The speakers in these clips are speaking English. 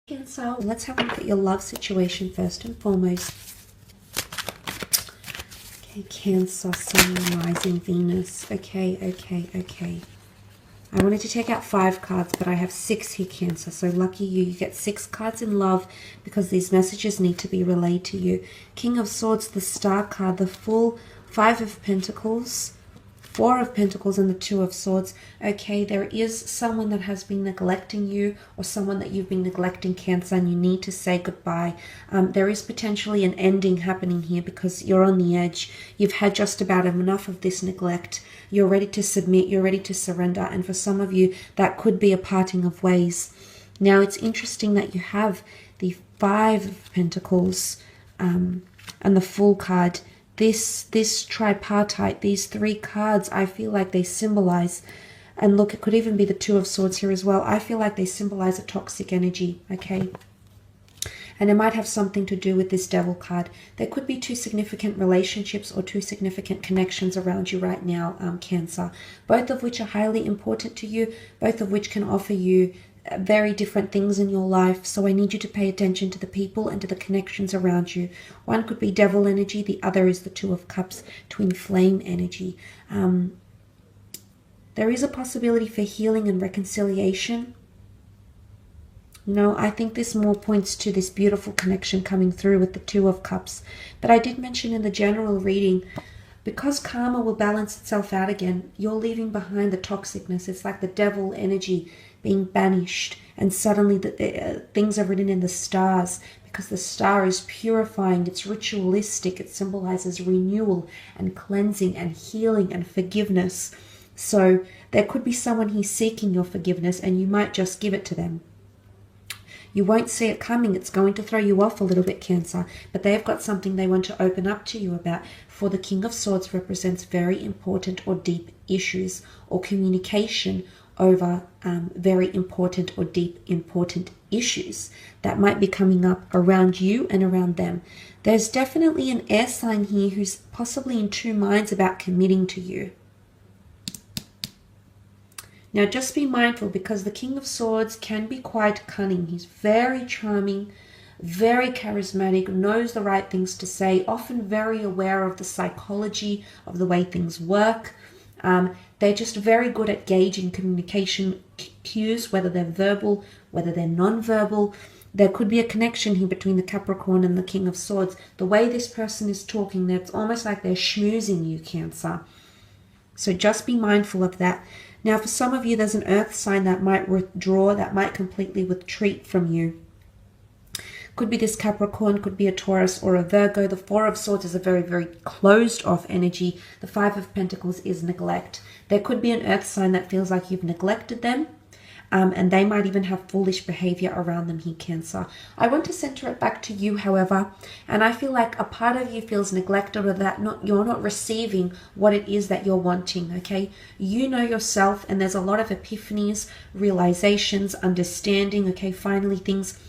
Cancer, let's have a look at your love situation first and foremost. Okay, Cancer, Sun, Rising, Venus. Okay. I wanted to take out 5 cards, but I have 6 here, Cancer. So lucky you. You get 6 cards in love because these messages need to be relayed to you. King of Swords, the Star card, the Fool, 5 of Pentacles, 4 of Pentacles, and the 2 of Swords. Okay, there is someone that has been neglecting you, or someone that you've been neglecting, Cancer, and you need to say goodbye. There is potentially an ending happening here because you're on the edge. You've had just about enough of this neglect. You're ready to submit. You're ready to surrender. And for some of you, that could be a parting of ways. Now, it's interesting that you have the 5 of Pentacles and the Fool card. This tripartite, these 3 cards, I feel like they symbolize, and look, it could even be the 2 of Swords here as well. I feel like they symbolize a toxic energy, okay? And it might have something to do with this Devil card. There could be 2 significant relationships or 2 significant connections around you right now, Cancer, both of which are highly important to you, both of which can offer you very different things in your life. So I need you to pay attention to the people and to the connections around you. One could be Devil energy, the other is the 2 of Cups, twin flame energy. There is a possibility for healing and reconciliation. No, I think this more points to this beautiful connection coming through with the 2 of Cups. But I did mention in the general reading, because karma will balance itself out again, you're leaving behind the toxicness. It's like the Devil energy being banished, and suddenly things are written in the stars, because the star is purifying, it's ritualistic, it symbolizes renewal and cleansing and healing and forgiveness. So there could be someone here seeking your forgiveness, and you might just give it to them. You won't see it coming. It's going to throw you off a little bit, Cancer, but they've got something they want to open up to you about. For the King of Swords represents very important or deep issues, or communication over very important or deep important issues that might be coming up around you and around them. There's definitely an air sign here who's possibly in 2 minds about committing to you. Now just be mindful, because the King of Swords can be quite cunning. He's very charming, very charismatic, knows the right things to say, often very aware of the psychology of the way things work. They're just very good at gauging communication cues, whether they're verbal, whether they're non-verbal. There could be a connection here between the Capricorn and the King of Swords. The way this person is talking, it's almost like they're schmoozing you, Cancer. So just be mindful of that. Now, for some of you, there's an earth sign that might withdraw, that might completely retreat from you. Could be this Capricorn, could be a Taurus or a Virgo. The 4 of Swords is a very, very closed off energy. The 5 of Pentacles is neglect. There could be an earth sign that feels like you've neglected them, and they might even have foolish behavior around them here, Cancer. I want to center it back to you, however, and I feel like a part of you feels neglected, or that you're not receiving what it is that you're wanting, okay? You know yourself, and there's a lot of epiphanies, realizations, understanding, okay? Finally things,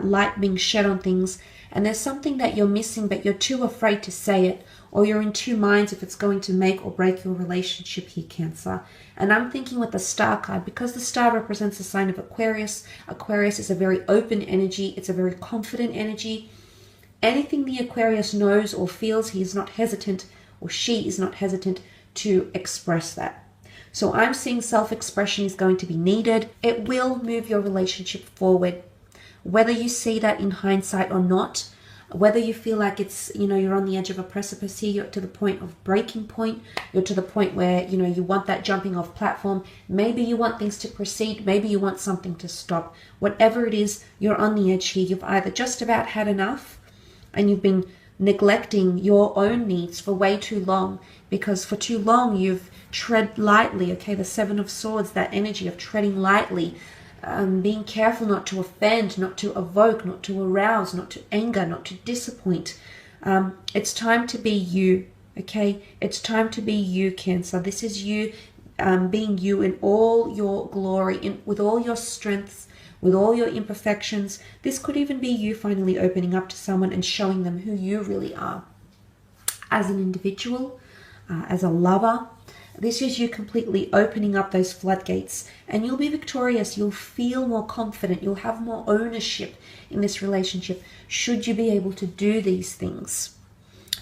light being shed on things, and there's something that you're missing, but you're too afraid to say it, or you're in 2 minds if it's going to make or break your relationship here, Cancer. And I'm thinking with the Star card, because the Star represents the sign of Aquarius. Aquarius is a very open energy. It's a very confident energy. Anything the Aquarius knows or feels, he is not hesitant, or she is not hesitant to express that. So I'm seeing self-expression is going to be needed. It will move your relationship forward. Whether you see that in hindsight or not, whether you feel like it's, you're on the edge of a precipice here, you're to the point of breaking point, you're to the point where, you want that jumping off platform, maybe you want things to proceed, maybe you want something to stop. Whatever it is, you're on the edge here. You've either just about had enough, and you've been neglecting your own needs for way too long, because for too long you've tread lightly, okay? The 7 of Swords, that energy of treading lightly, being careful not to offend, not to evoke, not to arouse, not to anger, not to disappoint. It's time to be you, okay? It's time to be you, Cancer. This is you being you in all your glory, with all your strengths, with all your imperfections. This could even be you finally opening up to someone and showing them who you really are as an individual, as a lover, This is you completely opening up those floodgates, and you'll be victorious. You'll feel more confident. You'll have more ownership in this relationship should you be able to do these things.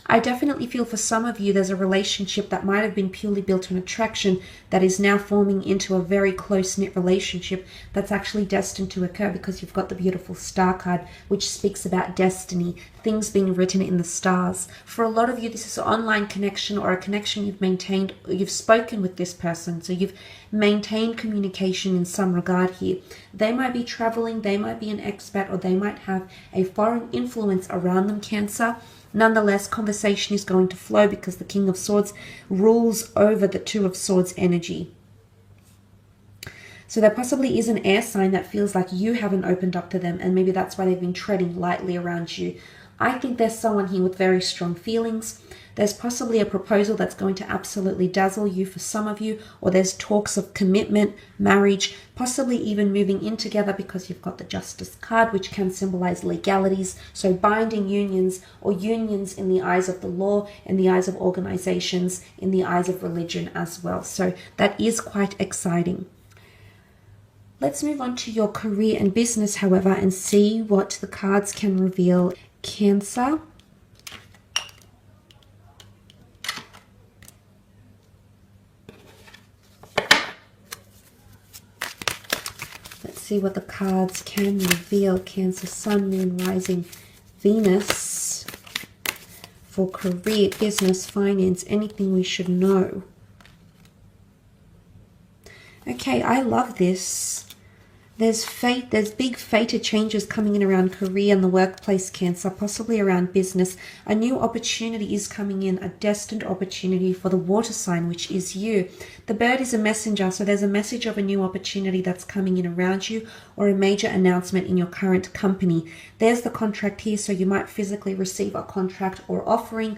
I definitely feel for some of you there's a relationship that might have been purely built on attraction that is now forming into a very close-knit relationship that's actually destined to occur, because you've got the beautiful star card, which speaks about destiny, things being written in the stars. For a lot of you, this is an online connection or a connection you've maintained. You've spoken with this person, so you've maintained communication in some regard here. They might be traveling, they might be an expat, or they might have a foreign influence around them, Cancer. Nonetheless, conversation is going to flow because the King of Swords rules over the Two of Swords energy. So there possibly is an air sign that feels like you haven't opened up to them, and maybe that's why they've been treading lightly around you. I think there's someone here with very strong feelings. There's possibly a proposal that's going to absolutely dazzle you for some of you, or there's talks of commitment, marriage, possibly even moving in together, because you've got the Justice card, which can symbolize legalities, so binding unions, or unions in the eyes of the law, in the eyes of organizations, in the eyes of religion as well. So that is quite exciting. Let's move on to your career and business, however, and see what the cards can reveal. Cancer. Let's see what the cards can reveal. Cancer, Sun, Moon, Rising, Venus. For career, business, finance, anything we should know. Okay, I love this. There's fate, there's big fated changes coming in around career and the workplace, Cancer, possibly around business. A new opportunity is coming in, a destined opportunity for the water sign, which is you. The bird is a messenger, so there's a message of a new opportunity that's coming in around you, or a major announcement in your current company. There's the contract here, so you might physically receive a contract or offering.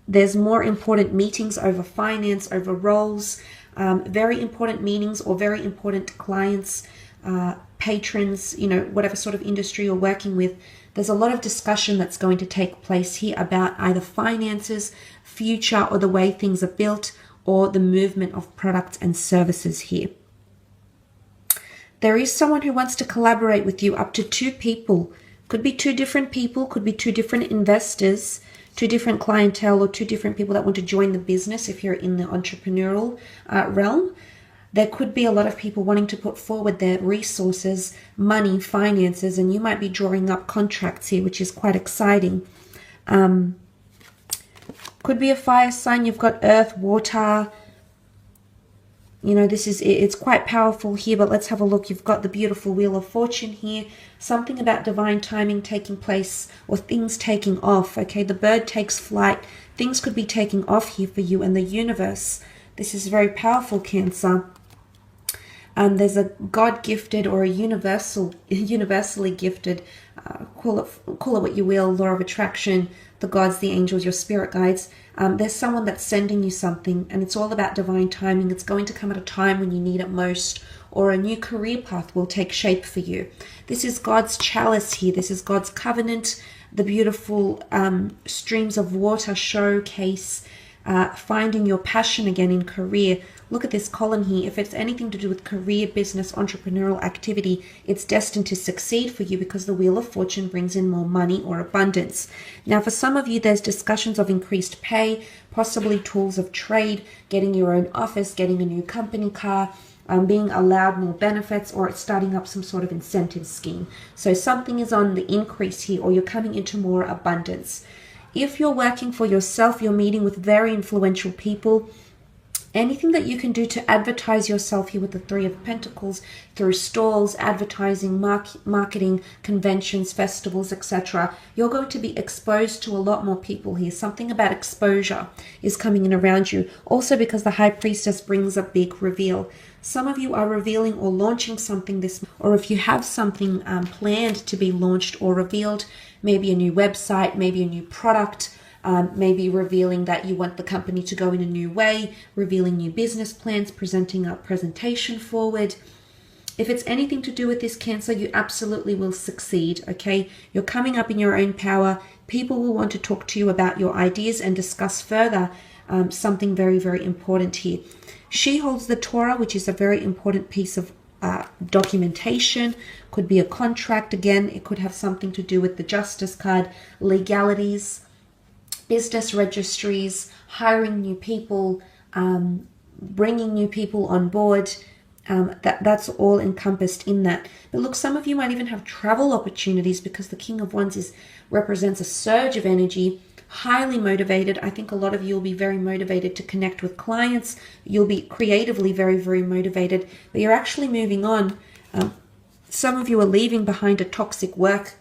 There's more important meetings over finance, over roles, very important meetings or very important clients, patrons, whatever sort of industry you're working with. There's a lot of discussion that's going to take place here about either finances, future, or the way things are built, or the movement of products and services here. There is someone who wants to collaborate with you, up to 2 people. Could be 2 different people, could be 2 different investors, 2 different clientele, or 2 different people that want to join the business if you're in the entrepreneurial realm. There could be a lot of people wanting to put forward their resources, money, finances, and you might be drawing up contracts here, which is quite exciting. Could be a fire sign. You've got earth, water. It's quite powerful here, but let's have a look. You've got the beautiful Wheel of Fortune here. Something about divine timing taking place, or things taking off. Okay, the bird takes flight. Things could be taking off here for you and the universe. This is very powerful, Cancer. There's a God-gifted or a universally gifted, call it what you will, law of attraction, the gods, the angels, your spirit guides. There's someone that's sending you something, and it's all about divine timing. It's going to come at a time when you need it most, or a new career path will take shape for you. This is God's chalice here. This is God's covenant. The beautiful streams of water showcase finding your passion again in career. Look at this column here. If it's anything to do with career, business, entrepreneurial activity, it's destined to succeed for you, because the Wheel of Fortune brings in more money or abundance. Now, for some of you, there's discussions of increased pay, possibly tools of trade, getting your own office, getting a new company car, being allowed more benefits, or starting up some sort of incentive scheme. So something is on the increase here, or you're coming into more abundance. If you're working for yourself, you're meeting with very influential people. Anything that you can do to advertise yourself here with the 3 of Pentacles, through stalls, advertising, marketing, conventions, festivals, etc. You're going to be exposed to a lot more people here. Something about exposure is coming in around you. Also, because the High Priestess brings a big reveal. Some of you are revealing or launching something this, or if you have something planned to be launched or revealed, maybe a new website, maybe a new product, maybe revealing that you want the company to go in a new way, revealing new business plans, presenting a presentation forward. If it's anything to do with this, Cancer, you absolutely will succeed, okay? You're coming up in your own power. People will want to talk to you about your ideas and discuss further something very, very important here. She holds the Torah, which is a very important piece of documentation. Could be a contract. Again, it could have something to do with the Justice card, legalities, business registries, hiring new people, bringing new people on board. That's all encompassed in that. But look, some of you might even have travel opportunities because the King of Wands represents a surge of energy, highly motivated. I think a lot of you will be very motivated to connect with clients. You'll be creatively very, very motivated, but you're actually moving on. Some of you are leaving behind a toxic work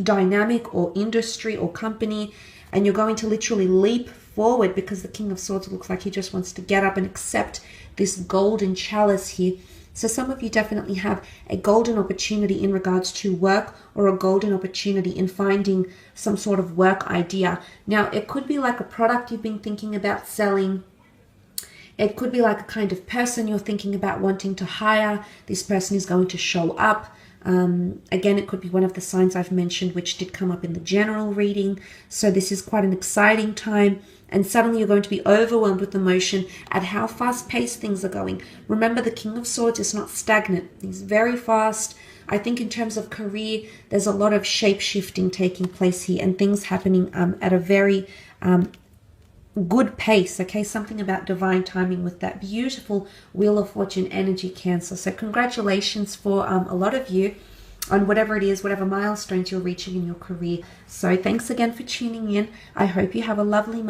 dynamic or industry or company, and you're going to literally leap forward because the King of Swords looks like he just wants to get up and accept this golden chalice here. So some of you definitely have a golden opportunity in regards to work, or a golden opportunity in finding some sort of work idea. Now, it could be like a product you've been thinking about selling. It could be like a kind of person you're thinking about wanting to hire. This person is going to show up. Again, it could be one of the signs I've mentioned, which did come up in the general reading. So this is quite an exciting time. And suddenly you're going to be overwhelmed with emotion at how fast-paced things are going. Remember, the King of Swords is not stagnant. He's very fast. I think in terms of career, there's a lot of shape-shifting taking place here and things happening at a very good pace. Okay, something about divine timing with that beautiful Wheel of Fortune energy, Cancer. So congratulations for a lot of you on whatever it is, whatever milestones you're reaching in your career. So thanks again for tuning in. I hope you have a lovely month.